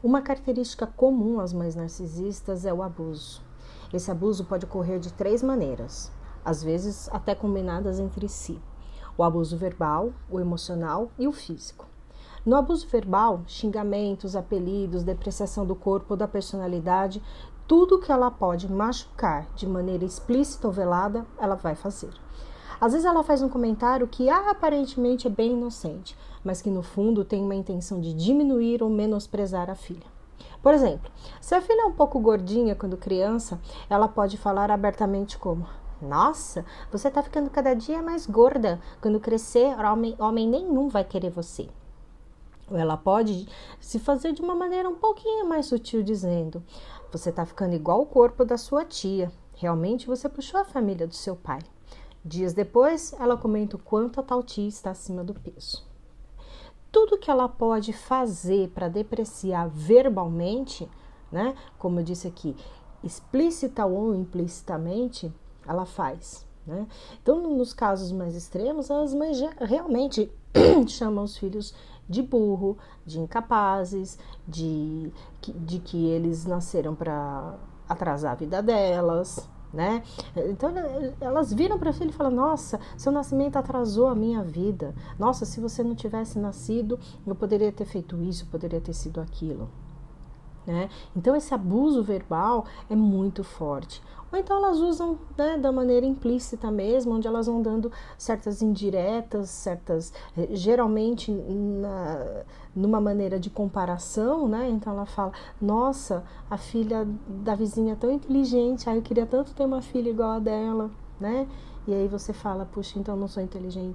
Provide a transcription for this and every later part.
Uma característica comum às mães narcisistas é o abuso. Esse abuso pode ocorrer de 3 maneiras, às vezes até combinadas entre si: o abuso verbal, o emocional e o físico. No abuso verbal, xingamentos, apelidos, depreciação do corpo ou da personalidade, tudo que ela pode machucar de maneira explícita ou velada, ela vai fazer. Às vezes ela faz um comentário que aparentemente é bem inocente, mas que no fundo tem uma intenção de diminuir ou menosprezar a filha. Por exemplo, se a filha é um pouco gordinha quando criança, ela pode falar abertamente como: "Nossa, você tá ficando cada dia mais gorda. Quando crescer, homem nenhum vai querer você." Ou ela pode se fazer de uma maneira um pouquinho mais sutil, dizendo: "Você tá ficando igual o corpo da sua tia. Realmente você puxou a família do seu pai." Dias depois, ela comenta o quanto a tal tia está acima do peso. Tudo que ela pode fazer para depreciar verbalmente, né, como eu disse aqui, explícita ou implicitamente, ela faz, né? Então, nos casos mais extremos, as mães realmente chamam os filhos de burro, de incapazes, de que eles nasceram para atrasar a vida delas, né? Então elas viram para a filha e falam: "Nossa, seu nascimento atrasou a minha vida. Nossa, se você não tivesse nascido, eu poderia ter feito isso, eu poderia ter sido aquilo." Né? Então esse abuso verbal é muito forte. Ou então elas usam, né, da maneira implícita mesmo, onde elas vão dando certas indiretas, geralmente numa maneira de comparação, né? Então ela fala: "Nossa, a filha da vizinha é tão inteligente, eu queria tanto ter uma filha igual a dela", né? E aí você fala: "Puxa, então eu não sou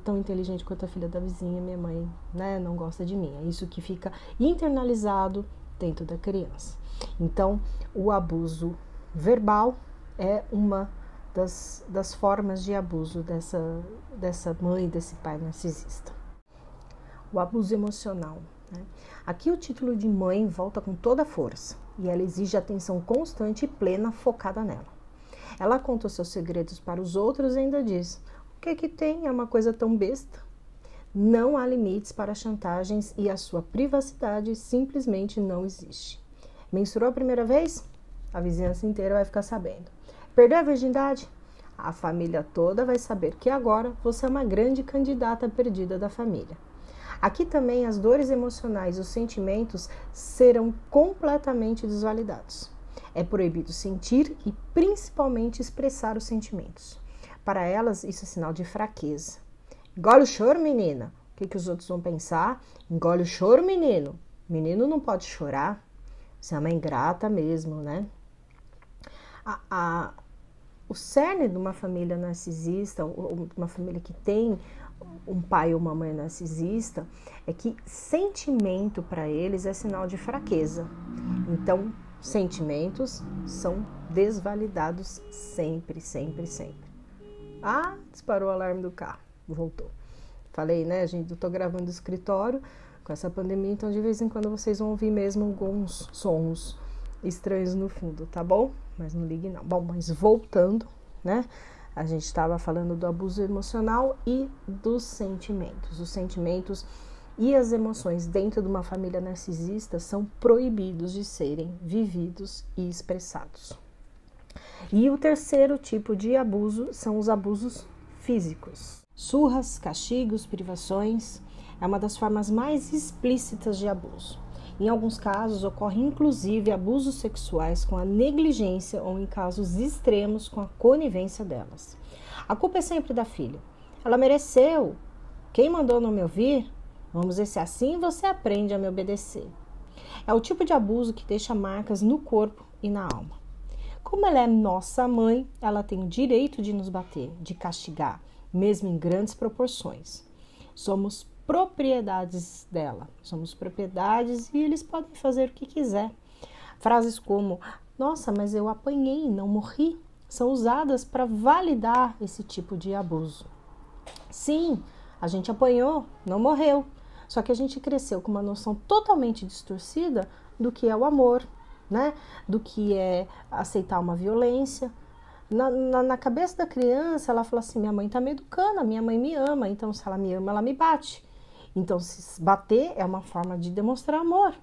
tão inteligente quanto a filha da vizinha, minha mãe, né, não gosta de mim." É isso que fica internalizado dentro da criança. Então, o abuso verbal é uma das formas de abuso dessa mãe, desse pai narcisista. O abuso emocional, né? Aqui o título de mãe volta com toda a força e ela exige atenção constante e plena focada nela. Ela conta os seus segredos para os outros e ainda diz: "O que é que tem? É uma coisa tão besta." Não há limites para chantagens e a sua privacidade simplesmente não existe. Menstruou a primeira vez? A vizinhança inteira vai ficar sabendo. Perdeu a virgindade? A família toda vai saber que agora você é uma grande candidata perdida da família. Aqui também as dores emocionais e os sentimentos serão completamente desvalidados. É proibido sentir e principalmente expressar os sentimentos. Para elas, isso é sinal de fraqueza. Engole o choro, menina. O que os outros vão pensar? Engole o choro, menino. Menino não pode chorar. Você é uma ingrata mesmo, né? O cerne de uma família narcisista, ou uma família que tem um pai ou uma mãe narcisista, é que sentimento para eles é sinal de fraqueza. Então, sentimentos são desvalidados sempre, sempre, sempre. Disparou o alarme do carro. Voltou. Falei, né, gente, eu tô gravando do escritório com essa pandemia, então de vez em quando vocês vão ouvir mesmo alguns sons estranhos no fundo, tá bom? Mas não ligue não. Bom, mas voltando, né, a gente estava falando do abuso emocional e dos sentimentos. Os sentimentos e as emoções dentro de uma família narcisista são proibidos de serem vividos e expressados. E o terceiro tipo de abuso são os abusos físicos. Surras, castigos, privações é uma das formas mais explícitas de abuso. Em alguns casos, ocorre inclusive abusos sexuais com a negligência ou, em casos extremos, com a conivência delas. A culpa é sempre da filha. Ela mereceu. Quem mandou não me ouvir? Vamos ver se assim você aprende a me obedecer. É o tipo de abuso que deixa marcas no corpo e na alma. Como ela é nossa mãe, ela tem o direito de nos bater, de castigar, mesmo em grandes proporções. Somos propriedades dela, somos propriedades e eles podem fazer o que quiser. Frases como: "Nossa, mas eu apanhei, não morri", são usadas para validar esse tipo de abuso. Sim, a gente apanhou, não morreu, só que a gente cresceu com uma noção totalmente distorcida do que é o amor, né? Do que é aceitar uma violência. Na cabeça da criança, ela fala assim: minha mãe tá me educando, a minha mãe me ama, então se ela me ama, ela me bate. Então, se bater é uma forma de demonstrar amor.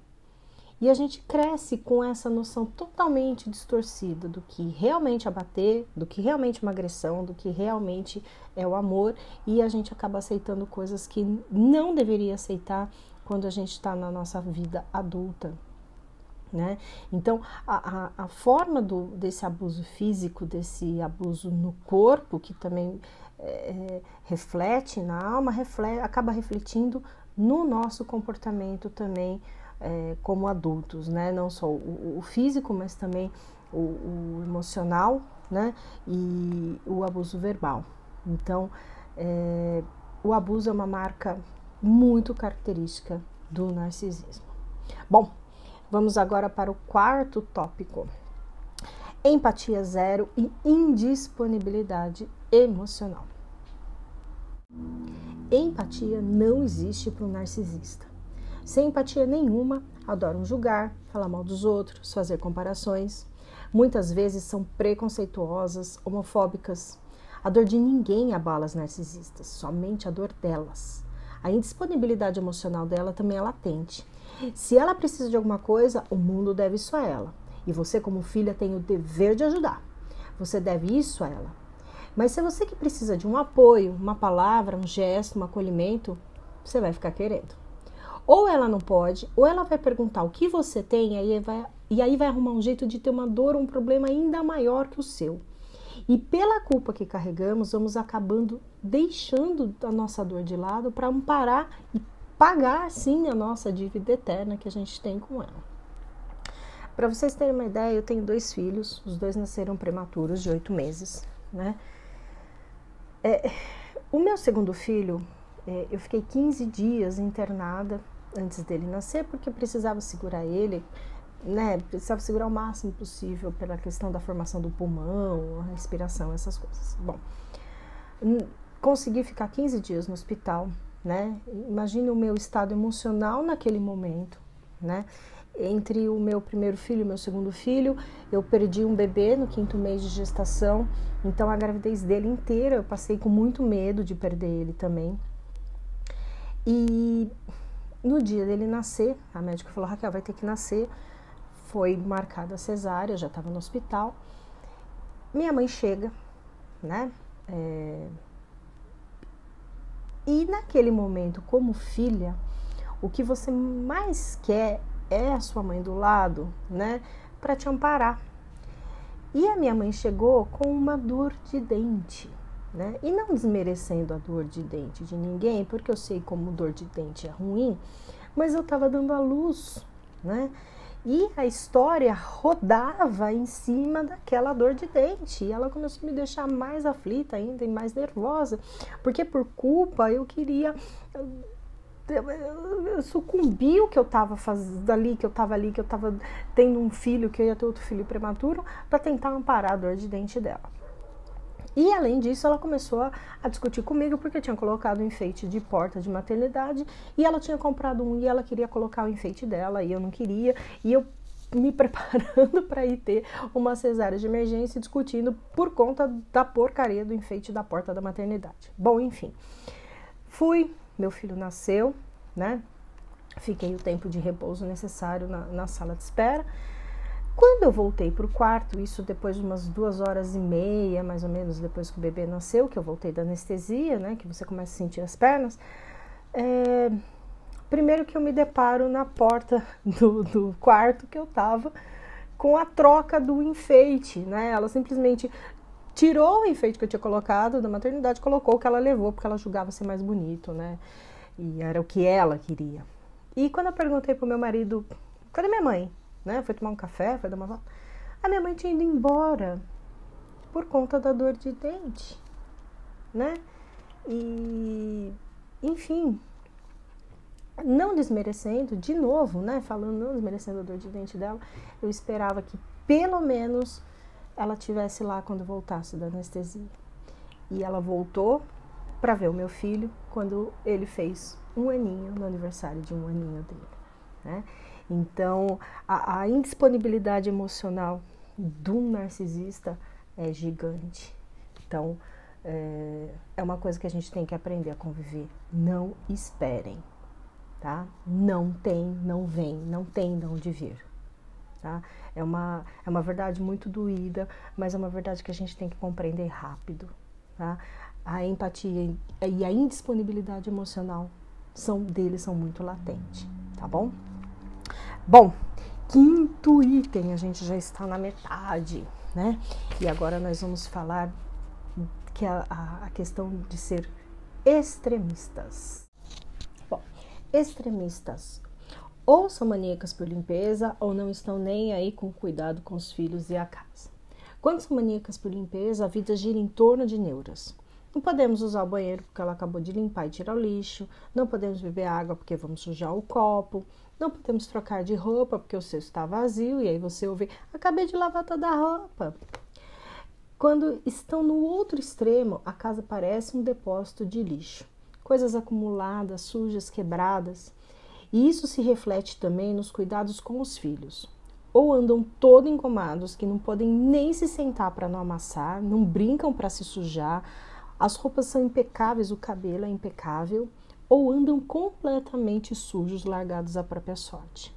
E a gente cresce com essa noção totalmente distorcida do que realmente é bater, do que realmente é uma agressão, do que realmente é o amor, e a gente acaba aceitando coisas que não deveria aceitar quando a gente está na nossa vida adulta, né? Então, a forma desse abuso físico, desse abuso no corpo, que também reflete na alma, acaba refletindo no nosso comportamento também como adultos, né? Não só o físico, mas também o emocional, né? E o abuso verbal. Então, o abuso é uma marca muito característica do narcisismo. Bom, vamos agora para o quarto tópico. Empatia zero e indisponibilidade emocional. Empatia não existe para o narcisista. Sem empatia nenhuma, adoram julgar, falar mal dos outros, fazer comparações. Muitas vezes são preconceituosas, homofóbicas. A dor de ninguém abala as narcisistas, somente a dor delas. A indisponibilidade emocional dela também é latente. Se ela precisa de alguma coisa, o mundo deve isso a ela. E você, como filha, tem o dever de ajudar. Você deve isso a ela. Mas se você que precisa de um apoio, uma palavra, um gesto, um acolhimento, você vai ficar querendo. Ou ela não pode, ou ela vai perguntar o que você tem, e aí vai arrumar um jeito de ter uma dor ou um problema ainda maior que o seu. E pela culpa que carregamos, vamos acabando deixando a nossa dor de lado para amparar e pagar, sim, a nossa dívida eterna que a gente tem com ela. Para vocês terem uma ideia, eu tenho 2 filhos, os 2 nasceram prematuros, de 8 meses, né? O meu segundo filho, eu fiquei 15 dias internada antes dele nascer, porque eu precisava segurar ele, né? Precisava segurar o máximo possível pela questão da formação do pulmão, a respiração, essas coisas. Bom, consegui ficar 15 dias no hospital, né? Imagine o meu estado emocional naquele momento, né? Entre o meu primeiro filho e o meu segundo filho, eu perdi um bebê no 5º mês de gestação, então a gravidez dele inteira eu passei com muito medo de perder ele também. E no dia dele nascer, a médica falou: Raquel, vai ter que nascer. Foi marcada a cesárea, já estava no hospital. Minha mãe chega, né? E naquele momento, como filha, o que você mais quer é a sua mãe do lado, né, para te amparar. E a minha mãe chegou com uma dor de dente, né, e não desmerecendo a dor de dente de ninguém, porque eu sei como dor de dente é ruim, mas eu estava dando à luz, né, e a história rodava em cima daquela dor de dente, e ela começou a me deixar mais aflita ainda e mais nervosa, porque por culpa eu queria... Eu sucumbi o que eu estava fazendo ali, que eu estava tendo um filho, que eu ia ter outro filho prematuro, para tentar amparar a dor de dente dela. E além disso, ela começou a discutir comigo, porque eu tinha colocado um enfeite de porta de maternidade, e ela tinha comprado um, e ela queria colocar o enfeite dela, e eu não queria, e eu me preparando para ir ter uma cesárea de emergência, discutindo por conta da porcaria do enfeite da porta da maternidade. Bom, enfim, meu filho nasceu, né? Fiquei o tempo de repouso necessário na sala de espera. Quando eu voltei para o quarto, isso depois de umas 2h30, mais ou menos, depois que o bebê nasceu, que eu voltei da anestesia, né? Que você começa a sentir as pernas. Primeiro que eu me deparo na porta do quarto que eu tava com a troca do enfeite, né? Ela simplesmente tirou o enfeite que eu tinha colocado da maternidade, colocou o que ela levou, porque ela julgava ser mais bonito, né? E era o que ela queria. E quando eu perguntei pro meu marido, cadê minha mãe? Né? Foi tomar um café, foi dar uma volta. A minha mãe tinha ido embora por conta da dor de dente, né? E, enfim, não desmerecendo, de novo, né? Falando, não desmerecendo a dor de dente dela, eu esperava que pelo menos ela estivesse lá quando voltasse da anestesia. E ela voltou para ver o meu filho quando ele fez 1 aninho, no aniversário de 1 aninho dele, né? Então, a indisponibilidade emocional do narcisista é gigante. Então, é uma coisa que a gente tem que aprender a conviver. Não esperem. tá? Não tem, não vem, não tem de onde vir, tá? É uma verdade muito doída, mas é uma verdade que a gente tem que compreender rápido, tá? A empatia e a indisponibilidade emocional deles são muito latentes, tá bom? Bom, quinto item, a gente já está na metade, né? E agora nós vamos falar que a questão de ser extremistas. Bom, extremistas ou são maníacas por limpeza ou não estão nem aí com cuidado com os filhos e a casa. Quando são maníacas por limpeza, a vida gira em torno de neuras. Não podemos usar o banheiro porque ela acabou de limpar e tirar o lixo, não podemos beber água porque vamos sujar o copo, não podemos trocar de roupa porque o cesto está vazio e aí você ouve, acabei de lavar toda a roupa. Quando estão no outro extremo, a casa parece um depósito de lixo, coisas acumuladas, sujas, quebradas. E isso se reflete também nos cuidados com os filhos. Ou andam todo engomados, que não podem nem se sentar para não amassar, não brincam para se sujar, as roupas são impecáveis, o cabelo é impecável, ou andam completamente sujos, largados à própria sorte.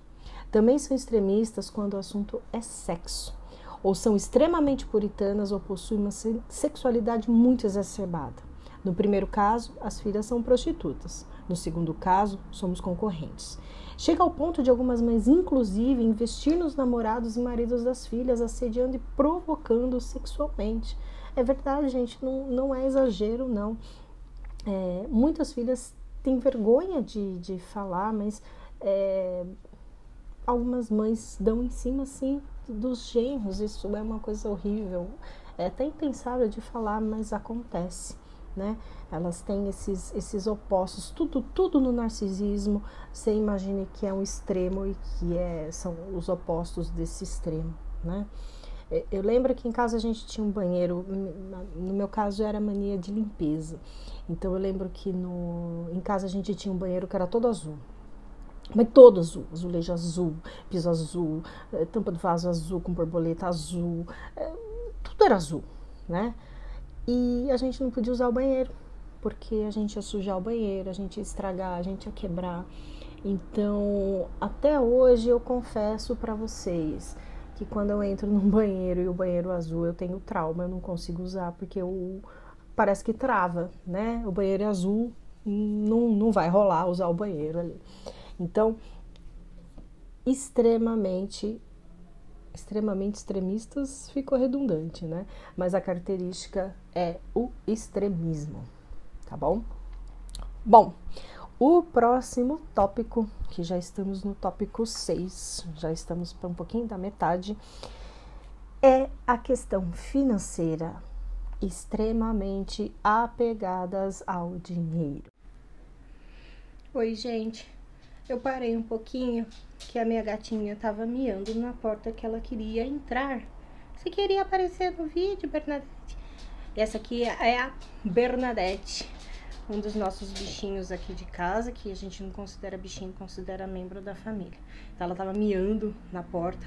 Também são extremistas quando o assunto é sexo, ou são extremamente puritanas ou possuem uma sexualidade muito exacerbada. No primeiro caso, as filhas são prostitutas. No segundo caso, somos concorrentes. Chega ao ponto de algumas mães, inclusive, investir nos namorados e maridos das filhas, assediando e provocando sexualmente. É verdade, gente, não é exagero, não. Muitas filhas têm vergonha de falar, mas algumas mães dão em cima, assim, dos genros. Isso é uma coisa horrível. É até impensável de falar, mas acontece. Né? Elas têm esses opostos, tudo no narcisismo. Você imagine que é um extremo e que são os opostos desse extremo, né? Eu lembro que em casa a gente tinha um banheiro, no meu caso era mania de limpeza, então eu lembro que em casa a gente tinha um banheiro que era todo azul, mas todo azul, azulejo azul, piso azul, tampa do vaso azul com borboleta azul, tudo era azul, né? E a gente não podia usar o banheiro, porque a gente ia sujar o banheiro, a gente ia estragar, a gente ia quebrar. Então, até hoje eu confesso para vocês que quando eu entro num banheiro e o banheiro azul, eu tenho trauma, eu não consigo usar, porque parece que trava, né? O banheiro é azul, não vai rolar usar o banheiro ali. Então, extremamente extremistas ficou redundante, né? Mas a característica é o extremismo, tá bom? Bom, o próximo tópico, que já estamos no tópico 6, já estamos para um pouquinho da metade, é a questão financeira, extremamente apegadas ao dinheiro. Oi, gente. Eu parei um pouquinho, que a minha gatinha estava miando na porta que ela queria entrar. Você queria aparecer no vídeo, Bernadette? Essa aqui é a Bernadette, um dos nossos bichinhos aqui de casa, que a gente não considera bichinho, considera membro da família. Então ela estava miando na porta,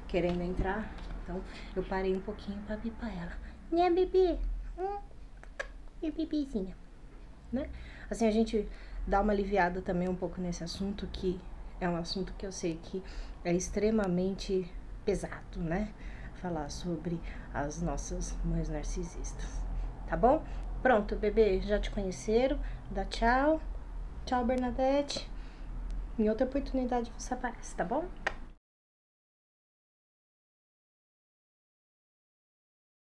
querendo entrar. Então eu parei um pouquinho para bipar ela. Né, bebê? E bebezinha, né? Assim a gente dá uma aliviada também um pouco nesse assunto, que é um assunto que eu sei que é extremamente pesado, né? Falar sobre as nossas mães narcisistas, tá bom? Pronto, bebê, já te conheceram, dá tchau. Tchau, Bernadette. Em outra oportunidade você aparece, tá bom?